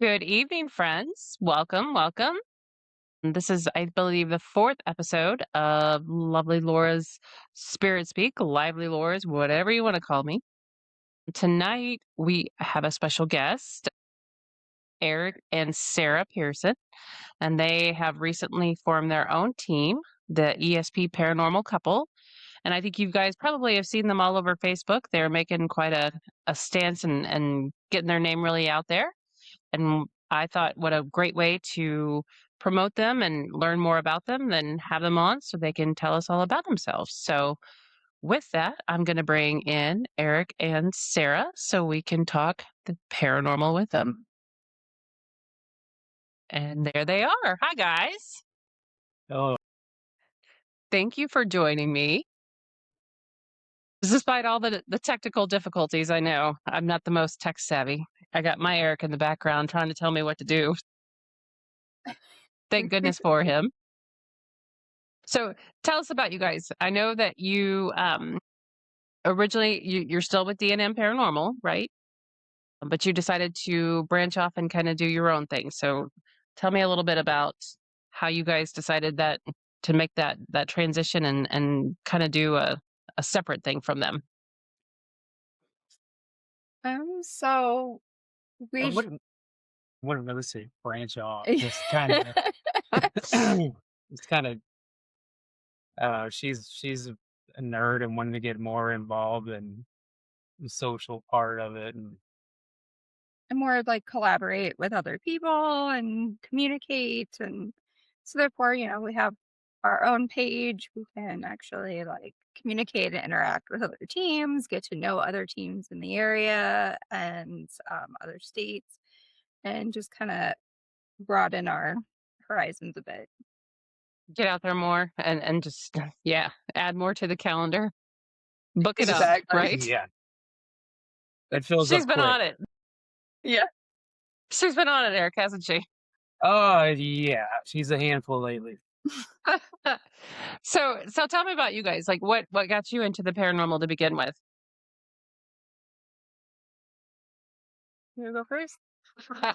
Good evening, friends. Welcome, welcome. This is, I believe, the fourth episode of Lovely Laura's Spirit Speak, Lively Laura's, whatever you want to call me. Tonight, we have a special guest, Eric and Sarah Pearson, and they have recently formed their own team, the ESP Paranormal Couple. And I think you guys probably have seen them all over Facebook. They're making quite a stance and getting their name really out there. And I thought, what a great way to promote them and learn more about them than have them on so they can tell us all about themselves. So, with that, I'm going to bring in Eric and Sarah so we can talk the paranormal with them. And there they are. Hi, guys. Oh, Thank you for joining me. Despite all the technical difficulties, I know I'm not the most tech savvy. I got my Eric in the background trying to tell me what to do. Thank goodness for him. So tell us about you guys. I know that you originally you're still with D&M Paranormal, right? But you decided to branch off and kind of do your own thing. So tell me a little bit about how you guys decided that to make that transition and kind of do a separate thing from them. So I we sh- wouldn't really say branch off. Just kind of, it's kind of. She's a nerd and wanted to get more involved in the social part of it, and more like collaborate with other people and communicate, and so therefore, we have our own page. We can actually like communicate and interact with other teams, get to know other teams in the area and other states, and just kind of broaden our horizons a bit. Get out there more and just yeah, add more to the calendar. Book it up, Exactly. right? yeah, that fills She's up been quick. on it. Yeah. She's been on it, Eric, hasn't she? Oh yeah, she's a handful lately. So tell me about you guys. Like what got you into the paranormal to begin with? You wanna go first?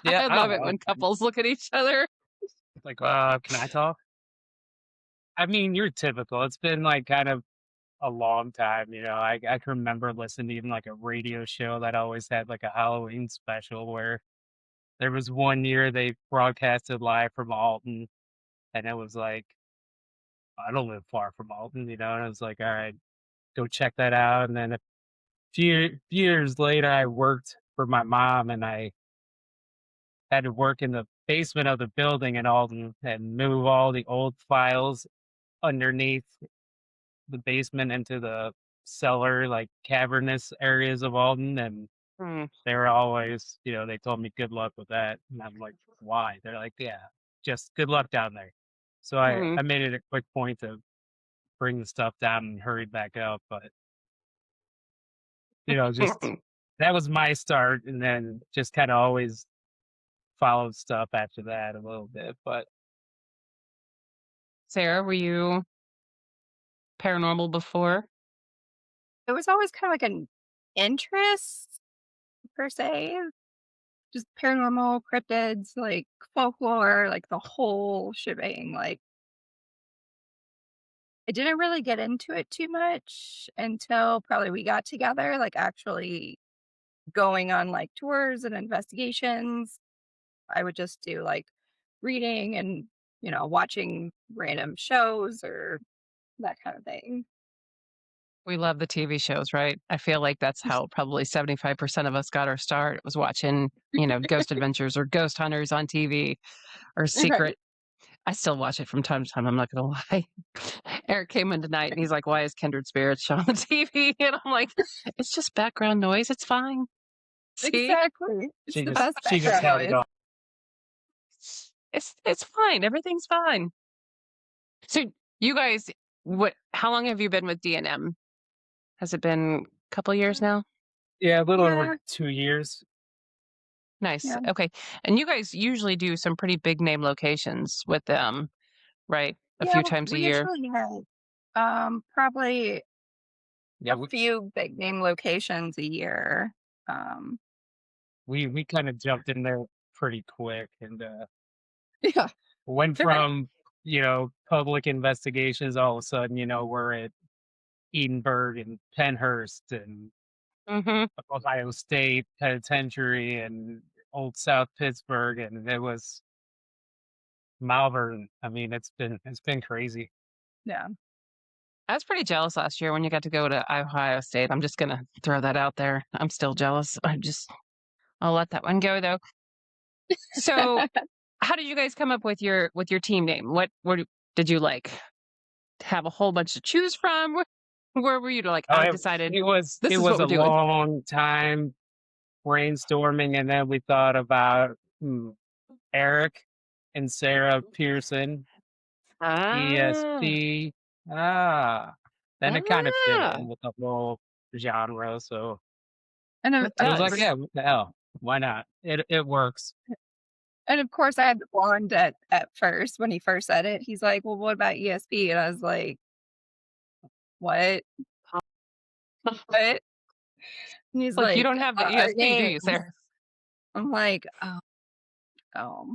Yeah, I love it when couples look at each other. like, can I talk? I mean, you're typical. It's been like kind of a long time. I can remember listening to even like a radio show that always had like a Halloween special where there was one year they broadcasted live from Alton, and it was like, I don't live far from Alton, and I was like, all right, go check that out. And then a few years later, I worked for my mom, and I had to work in the basement of the building in Alton and move all the old files underneath the basement into the cellar, like cavernous areas of Alton. And Hmm. they were always, they told me good luck with that. And I'm like, why? They're like, yeah, just good luck down there. So I, Hmm. I made it a quick point to bring the stuff down and hurry back up. But, just that was my start. And then just kind of always followed stuff after that a little bit. But Sarah, were you paranormal before? It was always kind of like an interest per se, just paranormal, cryptids, like folklore, like the whole shebang. Like I didn't really get into it too much until probably we got together, like actually going on like tours and investigations. I would just do like reading and, watching random shows or that kind of thing. We love the TV shows, right? I feel like that's how probably 75% of us got our start. It was watching, Ghost Adventures or Ghost Hunters on TV or Right. Secret. I still watch it from time to time. I'm not going to lie. Eric came in tonight and he's like, why is Kindred Spirits shown on the TV? And I'm like, it's just background noise. It's fine. See, Exactly. It's she the just best she just background had it noise. on. it's fine. Everything's fine. So you guys, how long have you been with D&M? Has it been a couple years now? Yeah, a little Yeah. over 2 years. Nice. Yeah. Okay. And you guys usually do some pretty big name locations with them, right? A Yeah. few times a We year. usually have probably Yeah, a few big name locations a year. Um we kind of jumped in there pretty quick, and Yeah. went Right. from public investigations. All of a sudden, we're at Edinburgh and Penhurst and Mm-hmm. Ohio State Penitentiary and Old South Pittsburgh, and it was Malvern. I mean, it's been crazy. Yeah. I was pretty jealous last year when you got to go to Ohio State. I'm just gonna throw that out there. I'm still jealous. I'll let that one go though. So, how did you guys come up with your team name? Did you like have a whole bunch to choose from? Where were you to like? Oh, I've it, decided it was this it is what was we're a doing. long time brainstorming, and then we thought about Eric and Sarah Pearson, Ah, ESP. Ah, then it kind of fit ah, in with the whole genre. So And it it was like, does. yeah, what the hell? Why not? It works. of course I had the blonde at first when he first said it. He's like, "Well, what about ESP?" And I was like, "What? What?" And he's Like you like, don't have the "Our ESP, do you, names." Sarah? I'm like, "Oh, oh."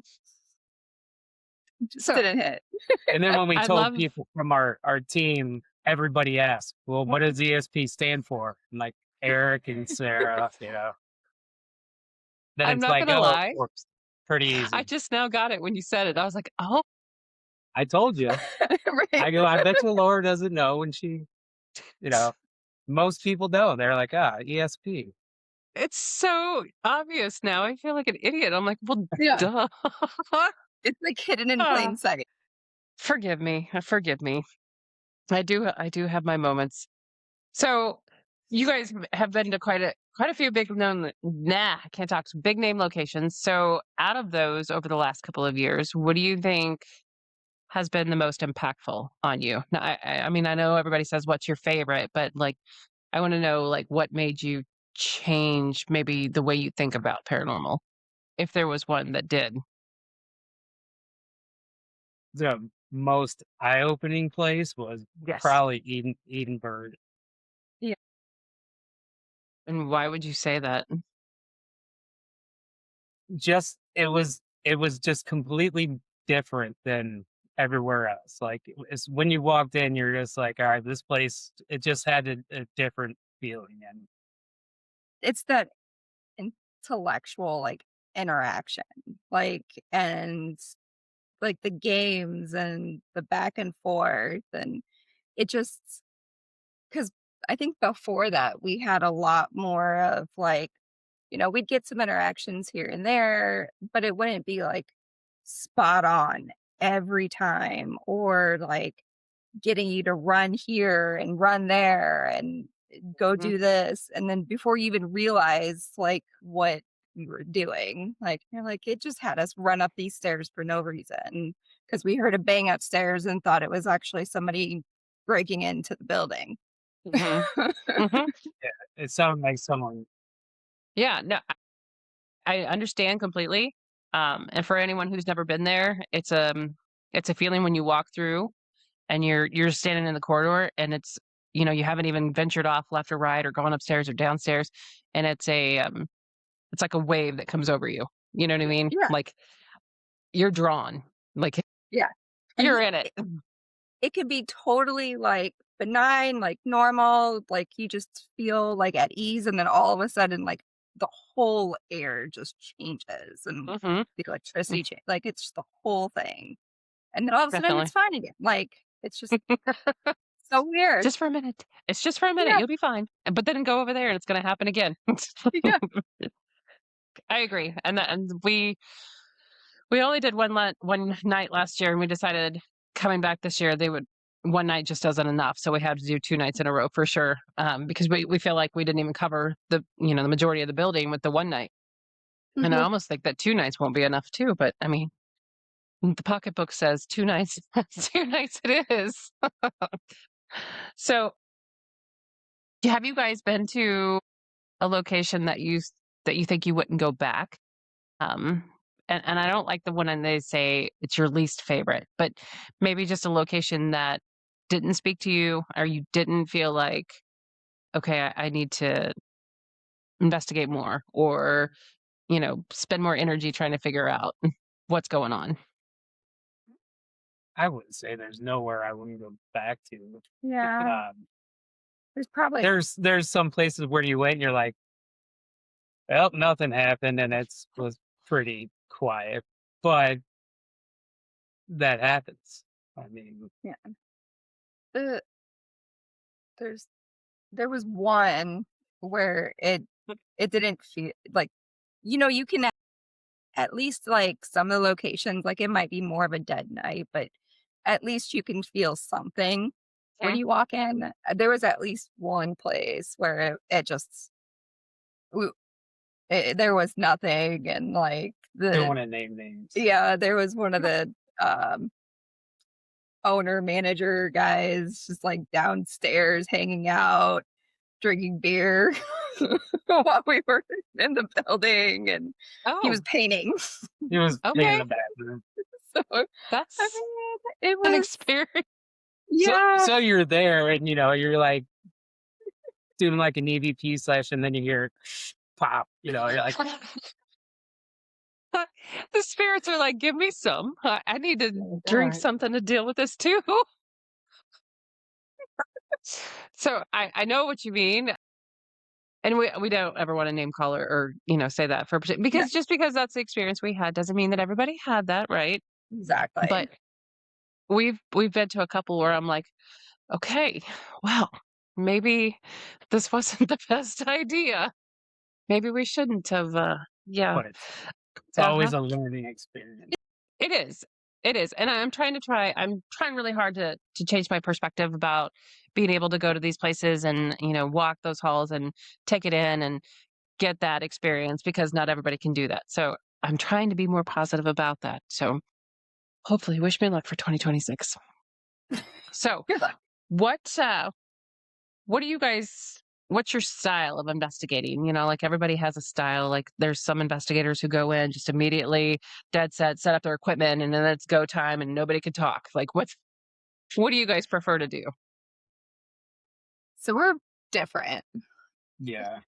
Just So didn't hit. And then when we I told love. people from our team, everybody asked, "Well, what does ESP stand for?" And like Eric and Sarah, then I'm it's not like, gonna oh, of lie. course, pretty I easy. just now got it when you said it. I was like, oh, I told you. Right. I go, I bet you Laura doesn't know when you know, most people know. They're like, ESP. it's so obvious now. I feel like an idiot. I'm like, well, Yeah. duh. It's like hidden in plain sight. Forgive me. Forgive me. I do have my moments. So you guys have been to quite a few big known I can't talk big name locations. So out of those over the last couple of years, what do you think has been the most impactful on you? Now, I mean, I know everybody says what's your favorite, but like I want to know like what made you change maybe the way you think about paranormal, if there was one that did. The most eye-opening place was Yes. probably Edinburgh. Yeah. And why would you say that? Just it was just completely different than everywhere else. Like it's when you walked in, you're just like, all right, this place. It just had a different feeling, and It's that intellectual like interaction. Like and like the games and the back and forth and it just because I think before that we had a lot more of like, we'd get some interactions here and there, but it wouldn't be like spot on every time or like getting you to run here and run there and go Mhm. do this. And then before you even realize like what you were doing, like you're like, it just had us run up these stairs for no reason because we heard a bang upstairs and thought it was actually somebody breaking into the building. Mhm. Mhm. yeah, it sounded like someone. Yeah, no, I understand completely. And for anyone who's never been there, it's a feeling when you walk through and you're standing in the corridor and you haven't even ventured off left or right or gone upstairs or downstairs, and it's like a wave that comes over you. You know what I mean? Yeah. Like you're drawn, like Yeah. And you're in it. it could be totally like benign, like normal, like you just feel like at ease. And then all of a sudden, like the whole air just changes and Hmm. the electricity change. Like it's just the whole thing. And then all of a sudden Definitely. it's fine again. Like it's just so weird. Just for a minute. It's just for a minute. Yeah. You'll be fine. But then go over there and it's going to happen again. Yeah. I agree. And we only did one night last year, and we decided coming back this year they would one night just doesn't enough, so we had to do 2 nights in a row for sure. Because we feel like we didn't even cover the majority of the building with the one night, and I Mhm. almost think that 2 nights won't be enough too. But I mean, the pocketbook says 2 nights. 2 nights it is. So, have you guys been to a location that you think you wouldn't go back? Um, and I don't like the one and they say it's your least favorite, but maybe just a location that didn't speak to you or you didn't feel like, okay, I need to investigate more, or spend more energy trying to figure out what's going on. I would say there's nowhere I wouldn't go back to. Yeah, Um, there's probably there's some places where you went and you're like, well, nothing happened, and was pretty quiet, but that happens. I mean, yeah. The there's there was one where it didn't feel like you can at least like some of the locations, like it might be more of a dead night, but at least you can feel something when Mhm. you walk in. There was at least one place where it just w- there was nothing, and like don't the want to name names. yeah, there was one of the um owner manager guys just like downstairs hanging out, drinking beer while we were in the building, and he was Oh, painting. He was in okay. the bathroom. So I That's mean, it an was experience. So yeah. so you're there, and you're like doing like an EVP session, then you hear pop. You're like, The spirits are like, give me some. I need to all drink right, something to deal with this too. So I know what you mean. And we don't ever want to name call or say that Yeah, because just because that's the experience we had doesn't mean that everybody had that, right? exactly. But we've been to a couple where I'm like, okay, well, maybe this wasn't the best idea. Maybe we shouldn't have. Yeah. but it's Uh huh. always a learning experience. It is. It is. And I'm trying really hard to change my perspective about being able to go to these places and, walk those halls and take it in and get that experience because not everybody can do that. So I'm trying to be more positive about that. So hopefully wish me luck for 2026. So Good luck. what what do you guys what's your style of investigating? Like everybody has a style. Like there's some investigators who go in just immediately dead set up their equipment and then it's go time and nobody can talk. Like what do you guys prefer to do? So we're different. Yeah,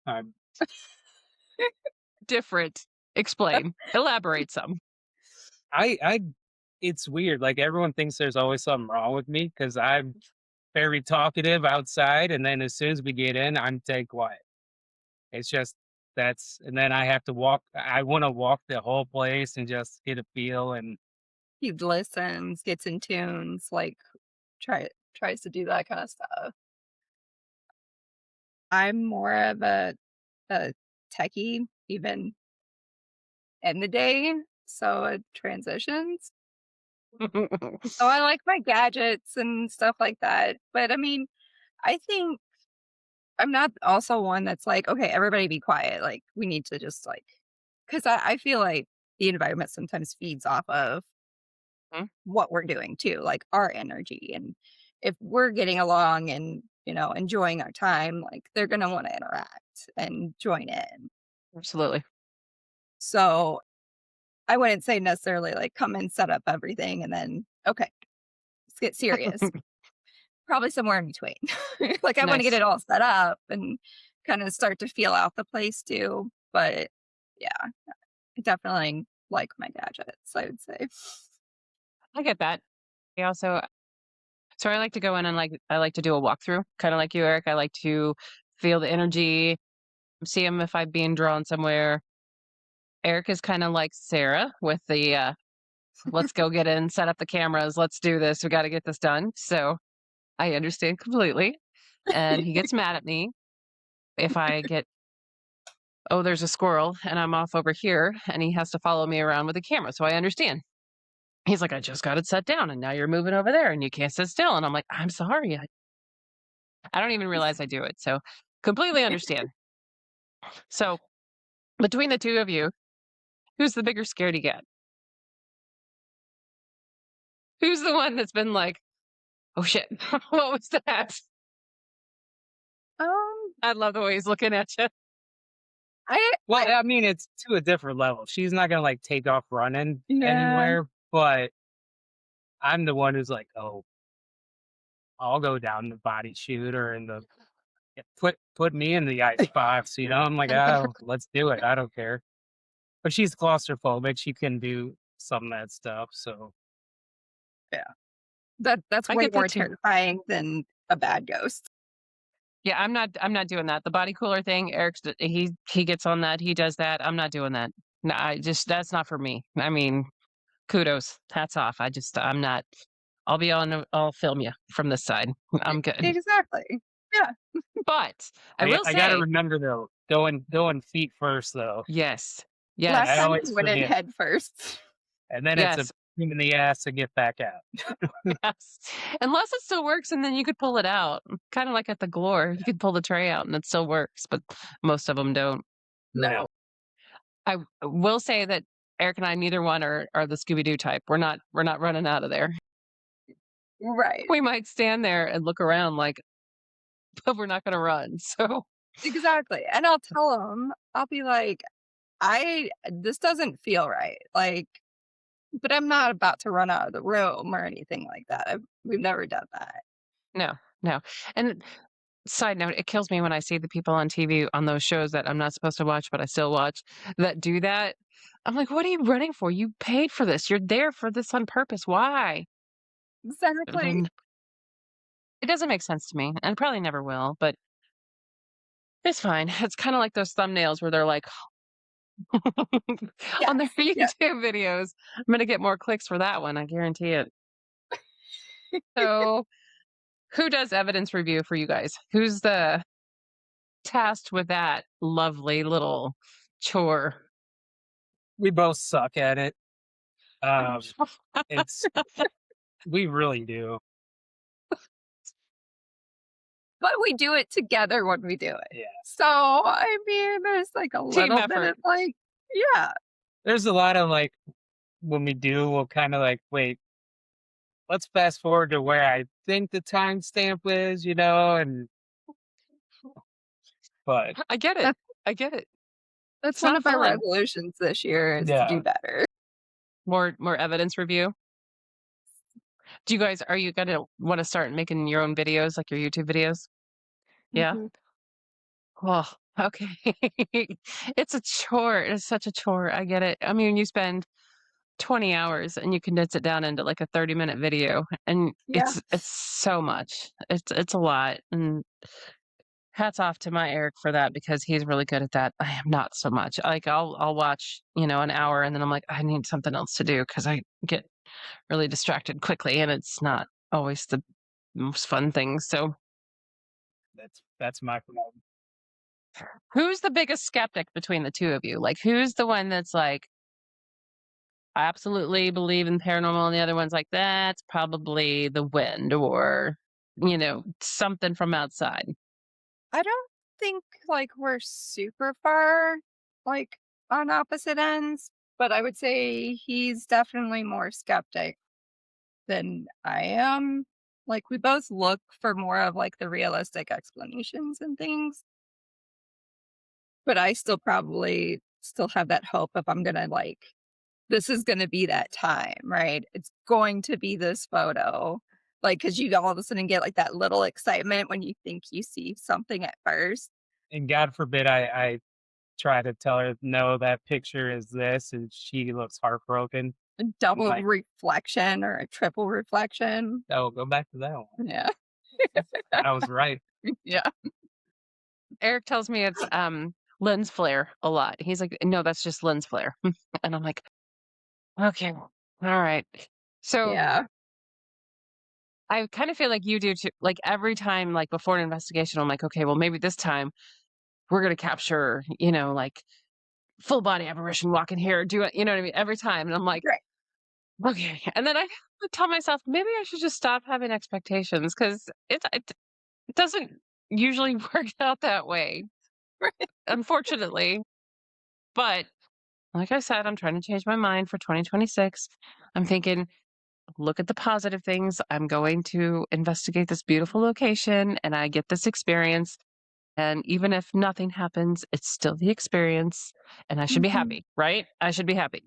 Different. Explain. Elaborate some. I it's weird. Like everyone thinks there's always something wrong with me because I'm very talkative outside, and then as soon as we get in, I'm dead quiet. It's just and then I have to walk. I want to walk the whole place and just get a feel. And He listens, gets in tunes, like tries to do that kind of stuff. I'm more of a techie, even in the day, so it transitions. So I like my gadgets and stuff like that. But I mean, I think I'm not also one that's like, okay, everybody be quiet. Like we need to just like, because I feel like the environment sometimes feeds off of what we're doing too, like our energy. And if we're getting along and, enjoying our time, like they're going to want to interact and join in. Absolutely. So I wouldn't say necessarily like come and set up everything and then, okay, let's get serious. Probably somewhere in between. Like I want to get Nice. it all set up and kind of start to feel out the place too. But yeah, I definitely like my gadgets, I would say. I get that. I also so I like to go in and I like to do a walkthrough, kind of like you, Eric. I like to feel the energy, see him if I'm being drawn somewhere. Eric is kind of like Sarah with the let's go get in, set up the cameras, let's do this. We got to get this done. So I understand completely. And he gets mad at me if I get, oh, there's a squirrel and I'm off over here and he has to follow me around with the camera. So I understand. He's like, I just got it set down and now you're moving over there and you can't sit still. And I'm like, I'm sorry. I don't even realize I do it. So completely understand. So between the two of you, who's the bigger scaredy cat? Who's the one that's been like, oh shit, what was that? Um, I love the way he's looking at you. well, I I mean, it's to a different level. She's not gonna like take off running yeah, anywhere, but I'm the one who's like, oh, I'll go down the body shoot or in the put me in the ice box. I'm like, oh, let's do it. I don't care. but she's claustrophobic. She can do some of that stuff. So Yeah. That's I way get that more too. terrifying than a bad ghost. Yeah, I'm not doing that. The body cooler thing, he gets on that. He does that. I'm not doing that. No, that's not for me. I mean, kudos. Hats off. I'm not. I'll film you from this side. I'm good. Exactly. Yeah. But I will I got to say, remember though, going feet first though. yes. Last I Yes. time always he went in forget, head first. and then it's a Yes. pain in the ass to get back out. Yes. Unless it still works and then you could pull it out. Kind of like at the Glore. You could pull the tray out and it still works, but most of them don't. Yeah. I will say that Eric and I, neither one are the Scooby Doo type. We're not running out of there. Right. We might stand there and look around like, but we're not going to run. So Exactly. And I'll tell him, I'll be like, this doesn't feel right. Like, but I'm not about to run out of the room or anything like that. We've never done that. no, no. And side note, it kills me when I see the people on TV on those shows that I'm not supposed to watch, but I still watch, that do that. I'm like, what are you running for? You paid for this. You're there for this on purpose. Why? Exactly. And it doesn't make sense to me, and probably never will, but it's fine. It's kind of like those thumbnails where they're like, on their Yes. Yeah. YouTube videos. I'm going to get more clicks for that one. I guarantee it. So, who does evidence review for you guys? Who's the tasked with that lovely little chore? We both suck at it. It's we really do. But we do it together when we do it. Yeah. So, I mean, there's like a Team little bit effort. of like, yeah. There's a lot of like when we do, we'll kind of like wait. Let's fast forward to where I think the timestamp is, and but I get it. That's, I get it. that's It's one not of my fun. resolutions this year is to yeah, do better. More evidence review. Do you guys, are you going to want to start making your own videos, like your YouTube videos? Yeah. Mhm. Oh, okay. It's a chore. It's such a chore. I get it. I mean, you spend 20 hours and you condense it down into like a 30-minute video, and Yeah. it's so much. It's a lot. And hats off to my Eric for that, because he's really good at that. I am not so much. Like I'll watch, an hour and then I'm like, I need something else to do because I get really distracted quickly and it's not always the most fun thing. So that's my problem. who's the biggest skeptic between the two of you? Like, who's the one that's like, I absolutely believe in paranormal, and the other one's like, that's probably the wind or, something from outside? I don't think like we're super far like on opposite ends, but I would say he's definitely more skeptic than I am. Like we both look for more of like the realistic explanations and things. But I still probably still have that hope if I'm gonna like this is gonna be that time, right? It's going to be this photo. Like, cause you all of a sudden get like that little excitement when you think you see something at first. And God forbid I try to tell her no, that picture is this, and she looks heartbroken. A double Like, reflection or a triple reflection. oh, go back to that one. Yeah. I was right. Yeah. Eric tells me it's lens flare a lot. He's like, no, that's just lens flare. And I'm like, okay, all right. So Yeah. I kind of feel like you do too. Like every time, like before an investigation, I'm like, okay, well, maybe this time we're going to capture, like full body apparition walking here, do it, you know what I mean? Every time. And I'm like, Right. okay. And then I tell myself, maybe I should just stop having expectations, because it doesn't usually work out that way, Right. unfortunately. But like I said, I'm trying to change my mind for 2026. I'm thinking, look at the positive things. I'm going to investigate this beautiful location and I get this experience. And even if nothing happens, it's still the experience and I should be Mhm. happy, right? I should be happy.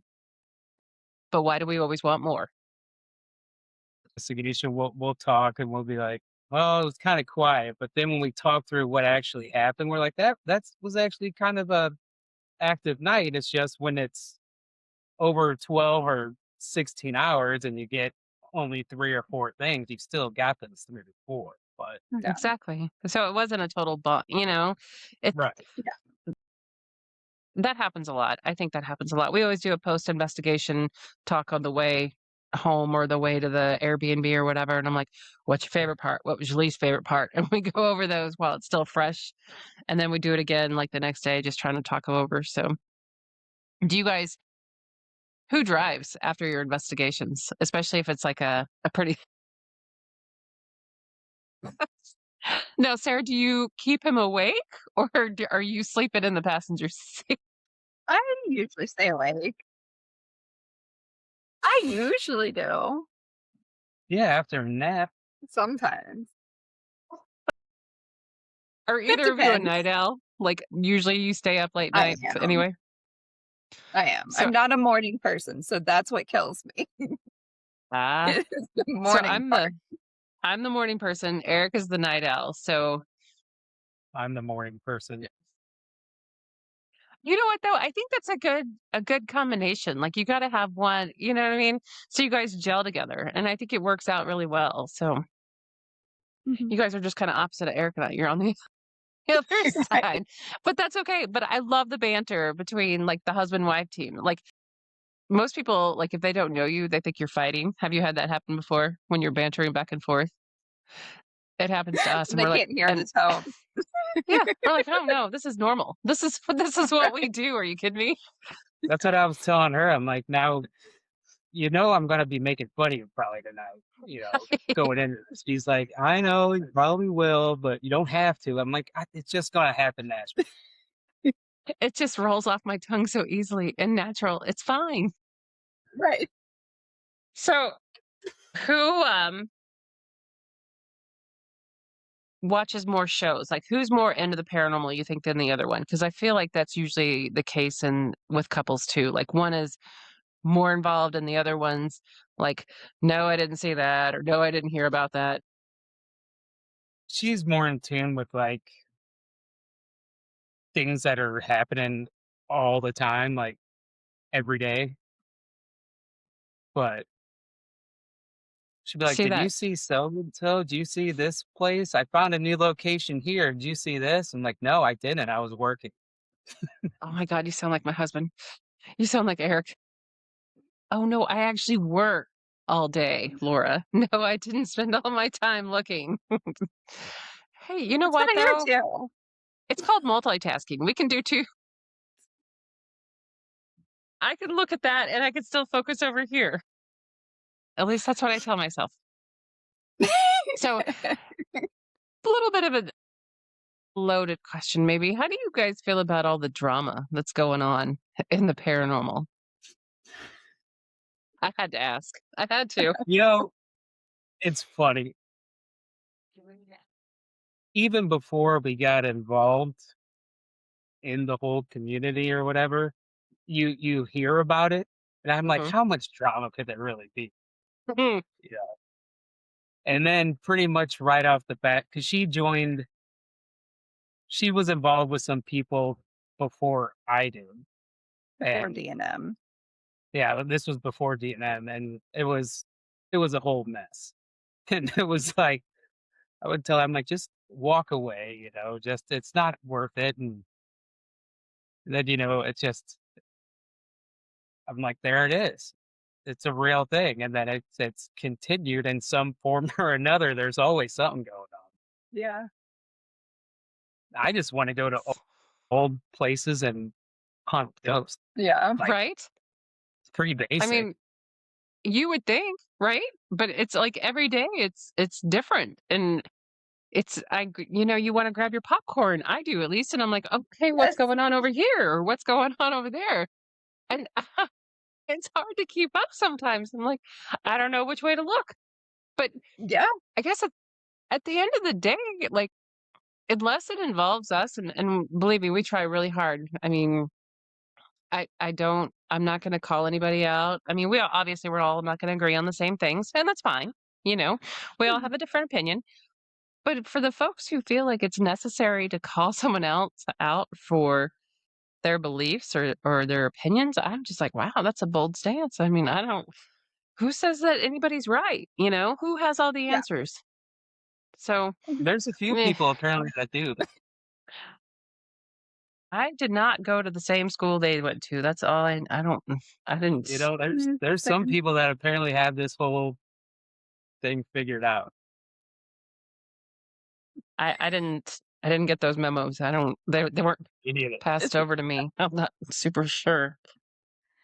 But why do we always want more? Investigation, we'll talk and we'll be like, well, it was kind of quiet, but then when we talk through what actually happened, we're like, that was actually kind of a active night. It's just when it's over 12 or 16 hours and you get only 3 or 4 things, you still got those 3 to 4. But Yeah. Exactly. So it wasn't a total it right. that happens a lot. I think that happens a lot. We always do a post-investigation talk on the way home or the way to the Airbnb or whatever, and I'm like, "What's your favorite part? What was your least favorite part?" And we go over those while it's still fresh, and then we do it again, like, the next day, just trying to talk over. So, do you guys who drives after your investigations? Especially if it's like a pretty No, Sarah, do you keep him awake, or are you sleeping in the passenger seat? I usually stay awake. I usually do. Yeah, after a nap. Sometimes. Are It either of you a depends. night owl? Like, usually you stay up late I nights am. anyway? I am. So I'm not a morning person, so that's what kills me. ah, Is the so morning part. I'm the morning person, Eric is the night owl, so I'm the morning person. you know what, though? I think that's a good combination, like, you gotta have one, you know what I mean? So you guys gel together, and I think it works out really well. So Mhm. you guys are just kinda opposite of Eric and I. You're on the the other Right. side, but that's okay. But I love the banter between, like, the husband-wife team. Like, most people, like, if they don't know you, they think you're fighting. Have you had that happen before when you're bantering back and forth? It happens to us, and They we're like can't hear the and tone. yeah, we're like, "Oh, no, this is normal. This is what we Right. do. Are you kidding me?" That's what I was telling her. I'm like, now, I'm gonna be making fun of you probably tonight, going into this. She's like, I know you probably will, but you don't have to. I'm like, it's just gonna happen naturally. It just rolls off my tongue so easily and natural. It's fine. Right. So, who, watches more shows? Like, who's more into the paranormal, you think, than the other one? Because I feel like that's usually the case in with couples too. Like, one is more involved and the other one's like, "No, I didn't see that," or "No, I didn't hear about that." She's more in tune with like things that are happening all the time, like every day. But she'd be like, See "Did you that? see so and so? Do you see this place? I found a new location here. Did you see this?" I'm like, "No, I didn't. I was working." Oh my god, you sound like my husband. You sound like Eric. "Oh, no, I actually work all day, Laura. No, I didn't spend all my time looking." Hey, you know That's what what, I though? hear too. It's called multitasking. We can do 2. I can look at that, and I can still focus over here. At least that's what I tell myself. So, a little bit of a loaded question maybe. How do you guys feel about all the drama that's going on in the paranormal? I had to ask. I had to. You know, it's funny. Even before we got involved in the whole community or whatever, you hear about it, and I'm like, Mhm. how much drama could there really be? Yeah. And then pretty much right off the bat, because she was involved with some people before I did. Before And D&M. yeah, this was before D&M, and it was a whole mess. And it was like I would tell her, I'm like, just walk away, just it's not worth it. And then, it's just I'm like, there it is. It's a real thing. And then it's continued in some form or another. There's always something going on. Yeah. I just want to go to old places and hunt ghosts. Yeah. Like Right? it's pretty I basic. mean, you would think, right? But it's like every day it's different. And you want to grab your popcorn. I do at least. And I'm like, okay, what's Yes. going on over here? Or what's going on over there? And it's hard to keep up sometimes. I'm like, I don't know which way to look. But Yeah. I guess at the end of the day, like, unless it involves us, and believe me, we try really hard. I mean, I'm not going to call anybody out. I mean, obviously we're all not going to agree on the same things, and that's fine. You know, we all Mhm. have a different opinion. But for the folks who feel like it's necessary to call someone else out for their beliefs or their opinions, I'm just like, wow, that's a bold stance. I mean, I don't. Who says that anybody's right? You know, who has all the Yeah. answers? So, There's a few eh, people apparently that do. I did not go to the same school they went to. That's all I don't I didn't You know, Mm, there's some same. people that apparently have this whole thing figured out. I didn't get those memos. I don't they weren't You need it. passed over to me. I'm not super sure.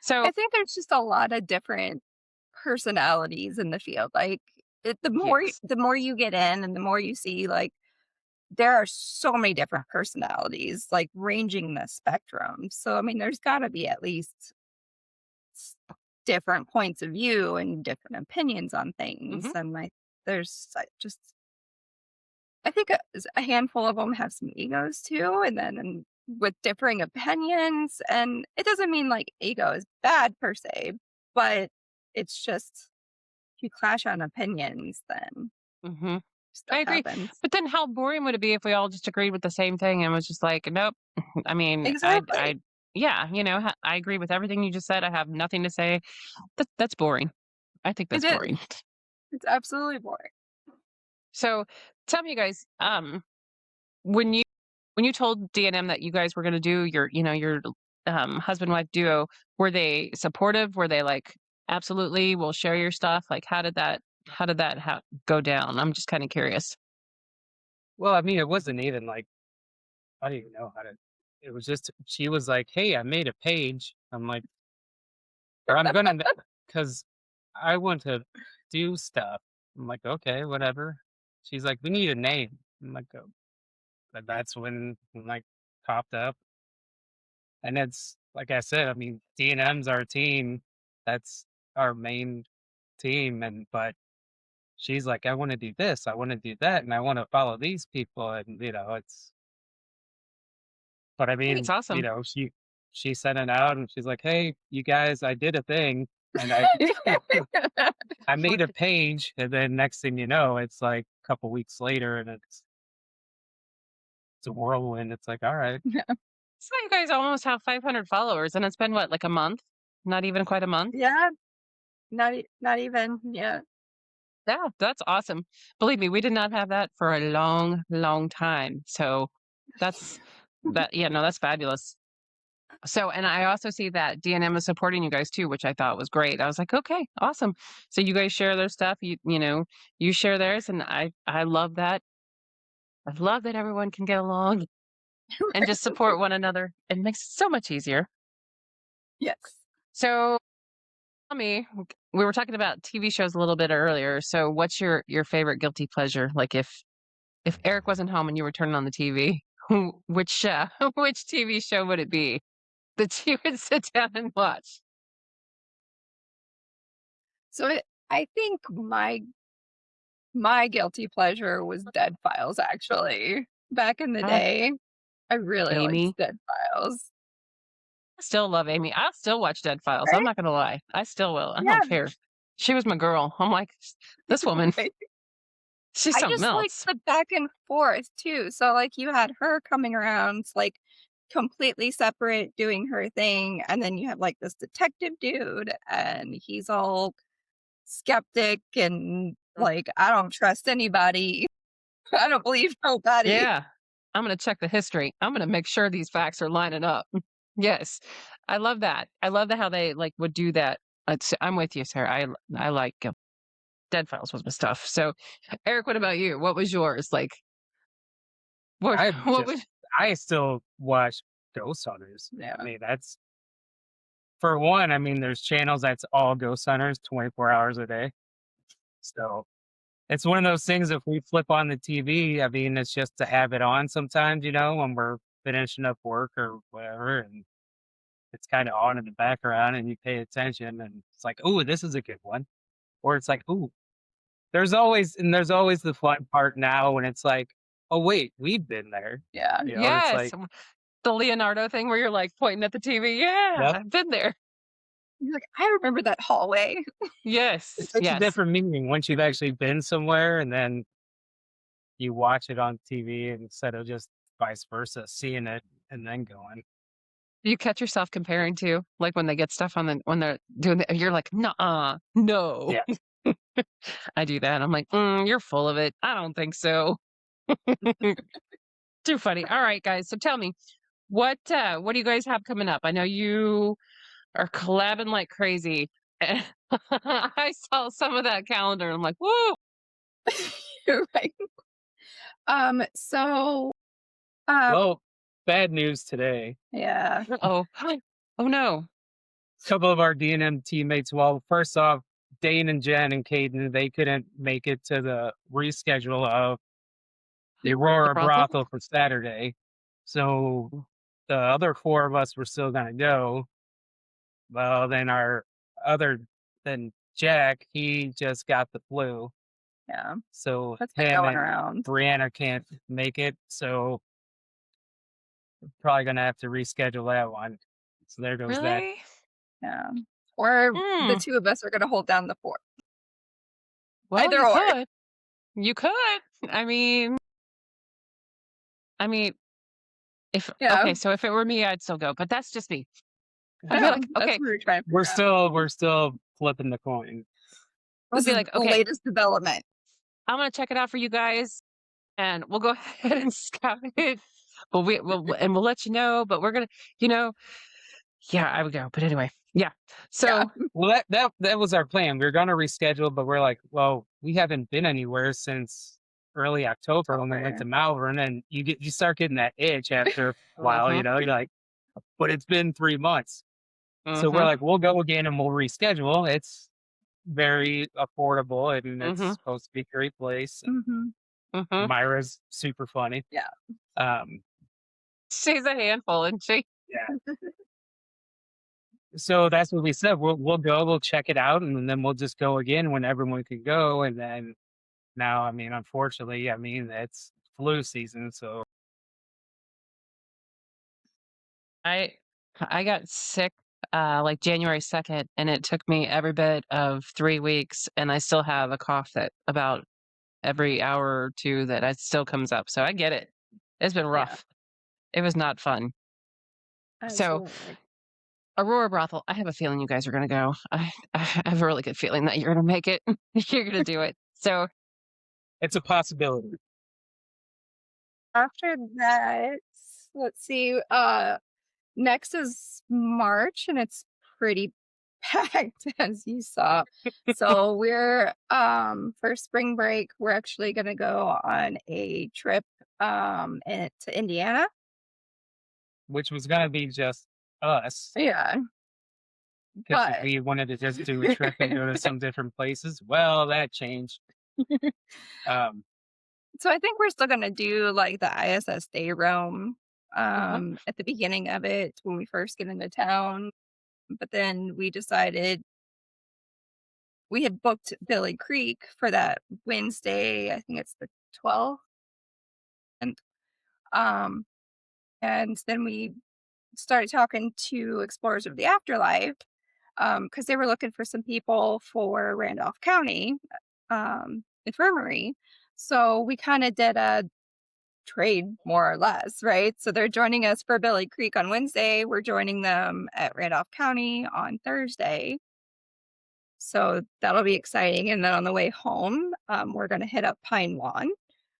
So, I think there's just a lot of different personalities in the field. Like yes. the more you get in and the more you see, like there are so many different personalities, like ranging the spectrum. So I mean, there's got to be at least s- different points of view and different opinions on things. Mhm. And like, there's just I think a handful of them have some egos too, and then with differing opinions. And it doesn't mean like ego is bad per se, but it's just if you clash on opinions, then Mhm. I stuff agree. happens. But then how boring would it be if we all just agreed with the same thing and was just like, nope. I mean, Exactly. I yeah, you know, I agree with everything you just said. I have nothing to say. That's boring. I think It that's is. boring. It's absolutely boring. So, tell me, you guys, when you told D&M that you guys were going to do your, you know, your husband wife duo, were they supportive? Were they like, absolutely, we'll share your stuff? Like, how did that go down? I'm just kind of curious. Well, I mean, it wasn't even like I don't even know how to. It was just she was like, "Hey, I made a page." I'm like, or I'm gonna, because I want to do stuff. I'm like, okay, whatever. She's like, we need a name. I'm like, oh, but that's when like popped up, and it's like I said. I mean, D&M's our team. That's our main team, and but she's like, I want to do this, I want to do that, and I want to follow these people, and it's. But I It's mean, awesome. she sent it out, and she's like, hey, you guys, I did a thing, and I I made a page, and then next thing you know, it's like a couple weeks later, and it's a whirlwind. It's like, all right, So you guys almost have 500 followers, and it's been what, like a month? Not even quite a month? Yeah, not even. Yeah. Yeah, that's awesome. Believe me, we did not have that for a long, long time. So that's yeah, no, that's fabulous. So, and I also see that D&M is supporting you guys too, which I thought was great. I was like, okay, awesome. So you guys share their stuff, you know, you share theirs, and I love that. I love that everyone can get along and just support one another. It makes it so much easier. Yes. So, tell me, we were talking about TV shows a little bit earlier. So, what's your favorite guilty pleasure? Like if Eric wasn't home and you were turning on the TV, which which TV show would it be that you would sit down and watch? So I think my guilty pleasure was Dead Files, actually. Back in the Ah, day, I really liked Amy. Dead Files. I still love Amy. I'll still watch Dead Files. I'm Right? not gonna lie. I still will. I Yeah, don't care. She was my girl. I'm like, this woman, right. she's I something just liked else. the back and forth too. So, like, you had her coming around, like, completely separate, doing her thing, and then you have, like, this detective dude, and he's all skeptic and, like, "I don't trust anybody. I don't believe nobody." Yeah. I'm gonna check the history. I'm gonna make sure these facts are lining up. Yes. I love that. I love how they like would do that. I'm with you, Sarah. I like Dead Files was my stuff. So, Eric, what about you? What was yours? Like, what I what just was I still watch Ghost Hunters. I Yeah. mean, that's for one. I mean, there's channels that's all Ghost Hunters, 24 hours a day. So it's one of those things. If we flip on the TV, I mean, it's just to have it on sometimes, when we're finishing up work or whatever, and it's kind of on in the background, and you pay attention, and it's like, oh, this is a good one, or it's like, oh, there's always the fun part now when it's like, oh wait, we've been there, Yeah. it's yes, like, the Leonardo thing where you're like pointing at the TV. Yeah, yep, I've been there. You're like, "I remember that hallway." it Yes, takes a yes. different meaning once you've actually been somewhere, and then you watch it on TV instead of just vice versa, seeing it and then going. You catch yourself comparing to, like, when they get stuff on the when they're doing the you're like, "Nuh-uh, no." Yeah. I do that. I'm like, you're full of it. I don't think so." Too funny. All right, guys. So tell me, what do you guys have coming up? I know you are collabing like crazy. I saw some of that calendar. I'm like, woo. You're right. So, uh, Well, bad news today. yeah, Oh, oh no. A couple of our D&M teammates, well, first off, Dane and Jen and Caden, they couldn't make it to the reschedule of the The Aurora brothel. brothel for Saturday. So the other four of us were still gonna go. Well, then other then Jack, he just got the flu. yeah, So that's been him going and around. Brianna can't make it. So probably gonna have to reschedule that one. So there goes that. Really? Yeah. Or the Hmm. two of us are gonna hold down the fort. Well, Either you or. could. You could. I mean, I mean, if Yeah, okay, so if it were me, I'd still go, but that's just me. I I'd be know. like, That's okay, what we were trying to We're figure out. still flipping the coin. I'd This be is like, the okay, latest development. I'm gonna check it out for you guys, and we'll go ahead and scout it. Well, we'll let you know, but we're gonna, you know, yeah, I would go. But anyway, yeah. Yeah. So Well, that was our plan. We were gonna reschedule, but we're like, well, we haven't been anywhere since early October when we went October. to Malvern, and you start getting that itch after a while, mhm, you're like, but it's been 3 months. So we're mhm, like, we'll go again and we'll reschedule. It's very affordable and it's mhm, supposed to be a great place. Mhm. mhm. Myra's super funny. Yeah. Um, She's a handful, isn't she? yeah. So that's what we said. We'll go, we'll check it out, and then we'll just go again when everyone can go. And then now, I mean, unfortunately, I mean, it's flu season, so I I got sick like January 2nd, and it took me every bit of 3 weeks, and I still have a cough that about every hour or two that it still comes up. So I get it. It's been Yeah. rough. It was not fun. So Absolutely. Aurora Brothel, I have a feeling you guys are gonna go. I have a really good feeling that you're gonna make it. You're gonna do it. So it's a possibility. After that, let's see. Next is March, and it's pretty packed, as you saw. So we're for spring break, we're actually gonna go on a trip to Indiana. Which was gonna be just us Yeah, because but we wanted to just do a trip and go to some different places. Well, that changed. Um, so I think we're still gonna do like the ISS day roam uh-huh. at the beginning of it when we first get into town. But then we decided we had booked Billy Creek for that Wednesday. I think it's the 12th. And um and then we started talking to Explorers of the Afterlife because they were looking for some people for Randolph County infirmary. So we kind of did a trade more or less, right? So they're joining us for Billy Creek on Wednesday. We're joining them at Randolph County on Thursday. So that'll be exciting. And then on the way home, we're going to hit up Pine Lawn.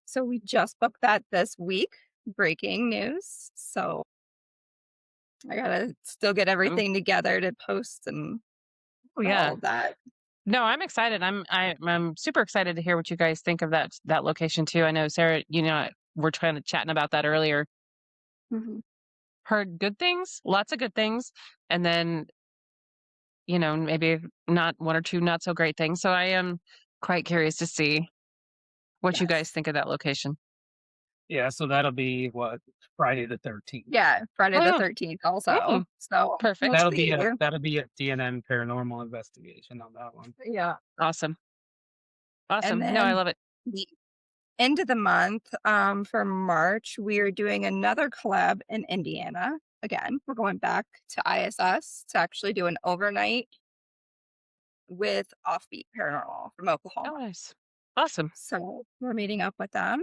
So we just booked that this week. Breaking news. So I gotta still get Um, everything together to post and oh all yeah. of that. No, I'm excited. I'm super excited to hear what you guys think of that location too. I know Sarah, we're trying to chatting about that earlier. Mhm. Heard good things, lots of good things, and then maybe not one or two not so great things. So I am quite curious to see what you guys Yes. think of that location. yeah, so that'll be what, Friday the 13th. Yeah, Friday the Oh, 13th mm, also. So we'll perfect. see. That'll be a D&M Paranormal Investigation on that one. Yeah. Awesome. And Awesome. No, I then love it. the end of the month, for March, we are doing another collab in Indiana. Again, we're going back to ISS to actually do an overnight with Offbeat Paranormal from Oklahoma. Oh, nice. Awesome. So we're meeting up with them.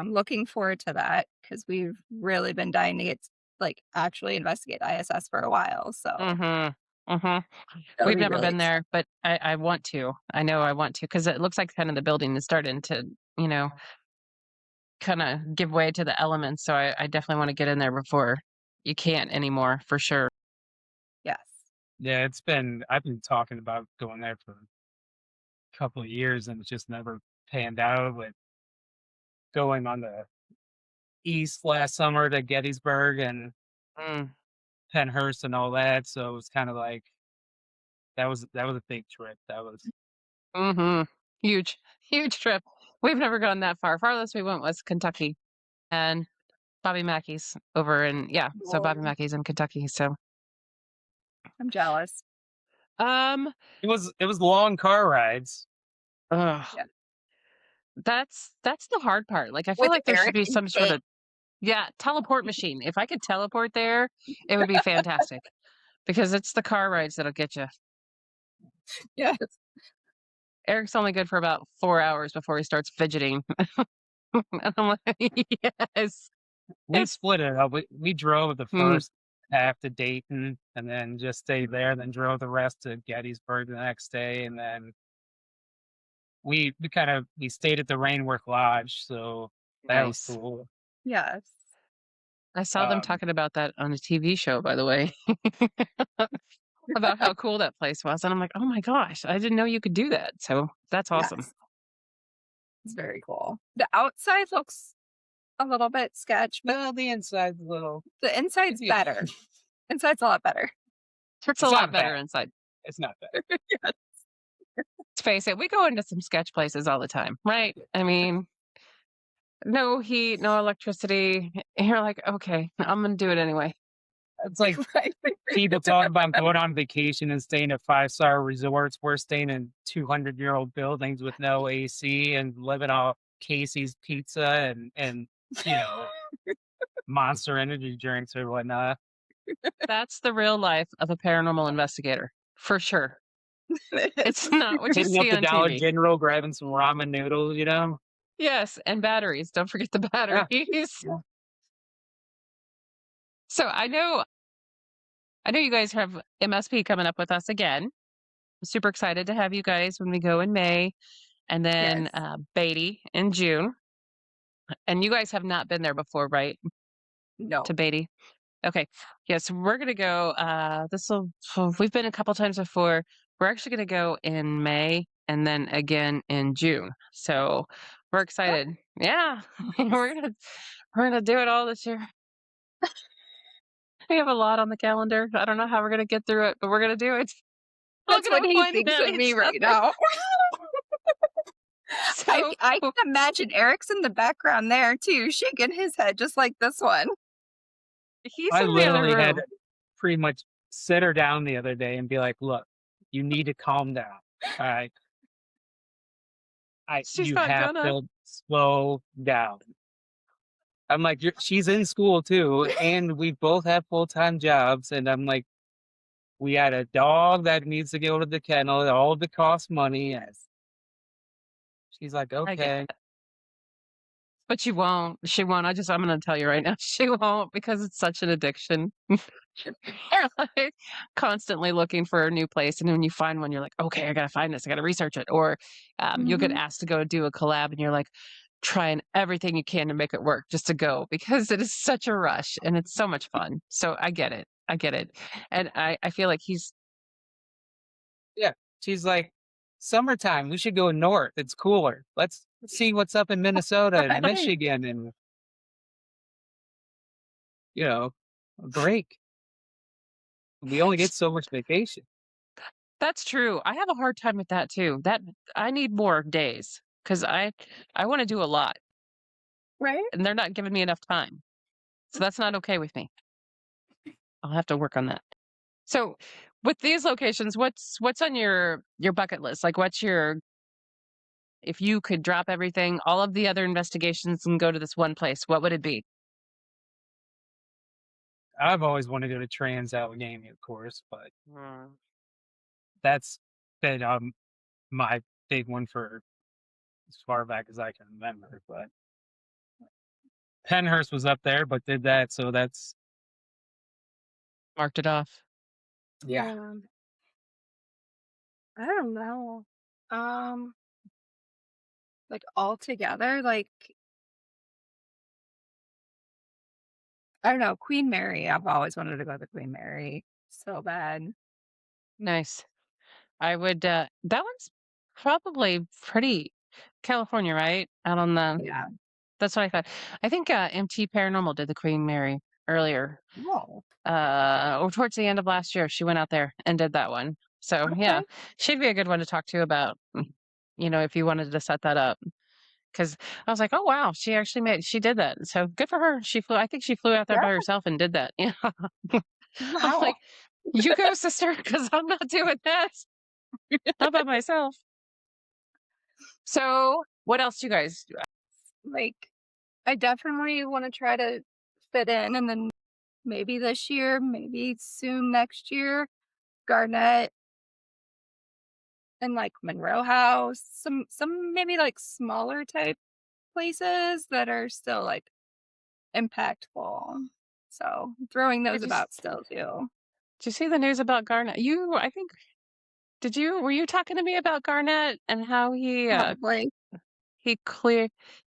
Looking forward to that because we've really been dying to get like actually investigate ISS for a while. So We've that'll be never really been exciting. there, but I want to. I know I want to because it looks like kind of the building is starting to, you know, kind of give way to the elements. So I definitely want to get in there before you can't anymore, for sure. Yes. Yeah, I've been talking about going there for a couple of years and it's just never panned out with going on the east last summer to Gettysburg and Mm. Pennhurst and all that. So it was kind of like that was a big trip. That was Hmm. Huge, huge trip. We've never gone that far. Farthest we went was Kentucky and Bobby Mackey's over in, yeah. So Bobby Lord, Mackey's in Kentucky. So, I'm jealous. um, it was long car rides. ugh, Yeah. that's the hard part. Like, I feel With like there should Eric be and some sort Kate. of, yeah, teleport machine. If I could teleport there, it would be fantastic because it's the car rides that'll get you. Yes. Eric's only good for about 4 hours before he starts fidgeting. And I'm like, yes, We it's split it up. We drove the mm, first half to Dayton and then just stayed there, then drove the rest to Gettysburg the next day, and then we stayed at the Rainwork Lodge, so that was nice. cool. Yes. I saw them Um, talking about that on a TV show, by the way, about how cool that place was. And I'm like, oh my gosh, I didn't know you could do that. So that's awesome. Yes. It's very cool. The outside looks a little bit sketch, but no, the inside's a little. the inside's Yeah, better. Inside's a lot better. It's a it's lot not better bad. inside. It's not bad. Yes. Let's face it, we go into some sketch places all the time, right? I mean, no heat, no electricity. And you're like, okay, I'm going to do it anyway. It's like Right. people talk about going on vacation and staying at 5-star resorts. We're staying in 200-year-old buildings with no AC and living off Casey's pizza and you know Monster energy drinks or whatnot. That's the real life of a paranormal investigator, for sure. It's not what you Hitting up see the on Dollar TV. General, grabbing some ramen noodles. Yes, and batteries. Don't forget the Yeah, batteries. yeah. So I know you guys have MSP coming up with us again. I'm super excited to have you guys when we go in May, and then Yes. Beatty in June. And you guys have not been there before, right? No. To Beatty. Okay. Yes, we're gonna go. We've been a couple times before. We're actually gonna go in May and then again in June. So we're Oh, excited. Yeah. nice. We're gonna do it all this year. We have a lot on the calendar. I don't know how we're gonna get through it, but we're gonna do it. We're That's what gonna he find thinks at of me each right other. now. So I can imagine Eric's in the background there too, shaking his head just like this one. he's I in the other literally had room. to pretty much sit her down the other day and be like, "Look, you need to calm down. All right, She's you not have gonna. to slow down." I'm like, she's in school too, and we both have full-time jobs, and I'm like, we had a dog that needs to go to the kennel. All of it costs money. Yes. She's like, I get okay. it. But she won't. She won't. I'm gonna tell you right now, she won't because it's such an addiction. You're like constantly looking for a new place, and when you find one, you're like, okay, I gotta find this. I gotta research it. Or you'll get Hmm. asked to go do a collab, and you're like trying everything you can to make it work just to go because it is such a rush and it's so much fun. So I get it. I get it. And I feel like he's Yeah. She's like, summertime, we should go north. It's cooler. Let's see what's up in Minnesota and Right. Michigan and, you know, a break. We only get so much vacation. that's true. I have a hard time with that too. That I need more days because I want to do a lot Right. and they're not giving me enough time. So that's not okay with me. I'll have to work on that. So with these locations, what's on your bucket list? Like what's your if you could drop everything, all of the other investigations and go to this one place, what would it be? I've always wanted to go to Trans Allegheny, of course, but Mm. that's been my big one for as far back as I can remember. But Pennhurst was up there, but did that, so that's Marked it off. Yeah. I don't know. Like all together, like I don't know, Queen Mary. I've always wanted to go to Queen Mary so bad. Nice. I would, that one's probably pretty California, right? Out on the Yeah. that's what I thought. I think, MT Paranormal did the Queen Mary earlier, Oh, or towards the end of last year. She went out there and did that one. So, yeah, okay. she'd be a good one to talk to about, if you wanted to set that up. Because I was like, "Oh, wow, she did that." So good for her. I think she flew out there Yeah. by herself and did that. Yeah. I'm Wow. like, "You go, sister, because 'cause I'm not doing that. Not by myself." So, what else do you guys do? Like I definitely want to try to fit in and then maybe this year, maybe soon next year, Garnett and like Monroe House, some maybe like smaller type places that are still like impactful. So throwing those Did you s about still too. did you see the news about Garnet? I think were you talking to me about Garnet and how Probably. he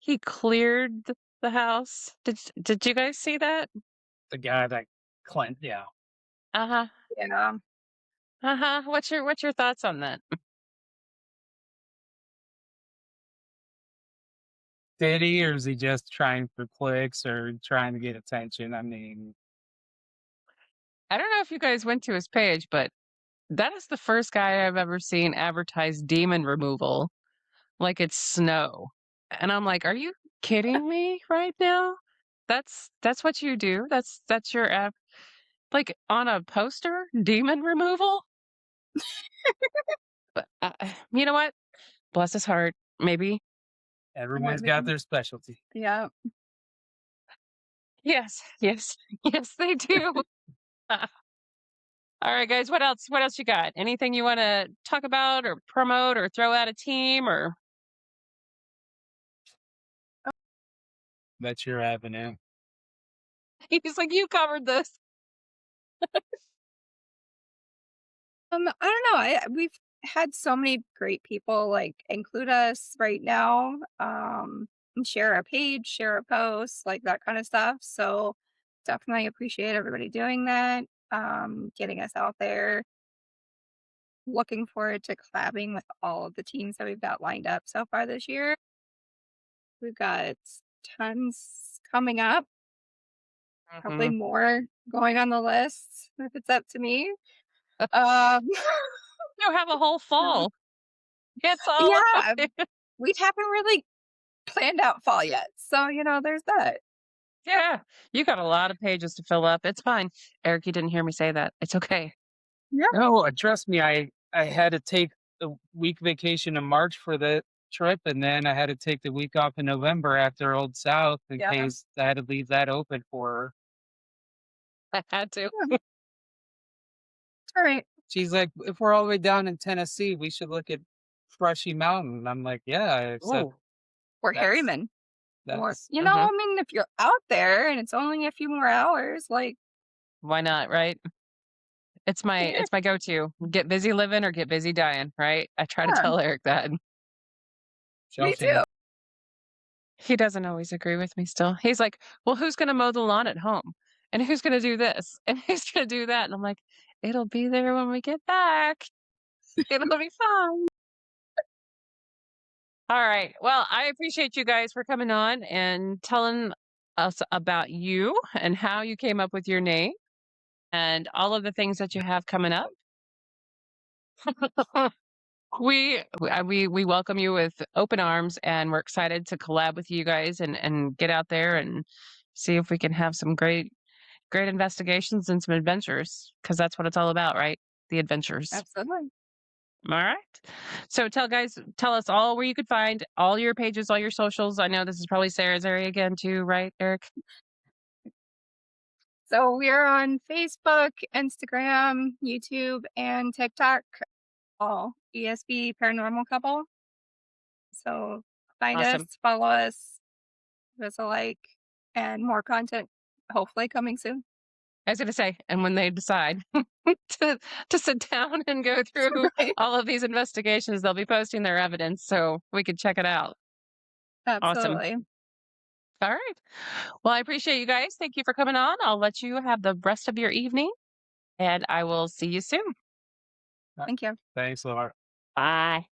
he cleared the house? Did you guys see that? The guy that Clint, yeah. Uh-huh. Yeah. Uh-huh. What's your thoughts on that? Did he, or is he just trying for clicks or trying to get attention? I mean, I don't know if you guys went to his page, but that is the first guy I've ever seen advertise demon removal like it's snow. And I'm like, "Are you kidding me right now? That's what you do? That's your app like on a poster? Demon removal?" But you know what? Bless his heart. Maybe. everyone's got Maybe. their specialty. Yeah. Yes. Yes. Yes, they do. All right, guys. What else? What else you got? Anything you want to talk about or promote or throw out a team or That's your avenue. he's like, you covered this. I don't know. We've had so many great people like include us right now. And share our page, share our posts, like that kind of stuff. So definitely appreciate everybody doing that. Getting us out there. Looking forward to collabing with all of the teams that we've got lined up so far this year. We've got tons coming up, probably Mhm. more going on the list if it's up to me. Um, You have a whole fall. It's all up yeah, to we haven't really planned out fall yet. So, there's that. yeah. You got a lot of pages to fill up. It's fine. Eric, you didn't hear me say that. It's okay. Yeah. No, trust me, I had to take a week vacation in March for the trip, and then I had to take the week off in November after Old South in Yeah. case I had to leave that open for her. I had to. Yeah. All right. She's like, "If we're all the way down in Tennessee, we should look at Brushy Mountain." I'm like, "Yeah," except Oh. Or that's Harryman. Or, that's Mhm. I mean, if you're out there and it's only a few more hours, like, Why not, right? yeah, It's my go-to. Get busy living or get busy dying, right? I try to yeah, tell Eric that. me too. Shawshank. He doesn't always agree with me still. He's like, "Well, who's gonna mow the lawn at home? And who's gonna do this? And who's gonna do that?" And I'm like, "It'll be there when we get back. It'll be fine." All right. Well, I appreciate you guys for coming on and telling us about you and how you came up with your name and all of the things that you have coming up. We welcome you with open arms, and we're excited to collab with you guys and get out there and see if we can have some great investigations and some adventures because that's what it's all about, right? The adventures. Absolutely. All right. So tell us all where you could find all your pages, all your socials. I know this is probably Sarah's area again too, right, Eric? So we're on Facebook, Instagram, YouTube, and TikTok, all ESP Paranormal Couple. So find us, Awesome. follow us, give us a like, and more content hopefully coming soon. I was going to say, and when they decide to sit down and go through Right. all of these investigations, they'll be posting their evidence so we could check it out. Awesome. Absolutely. All right. Well, I appreciate you guys. Thank you for coming on. I'll let you have the rest of your evening, and I will see you soon. Thank you. Thanks, Laura. Bye.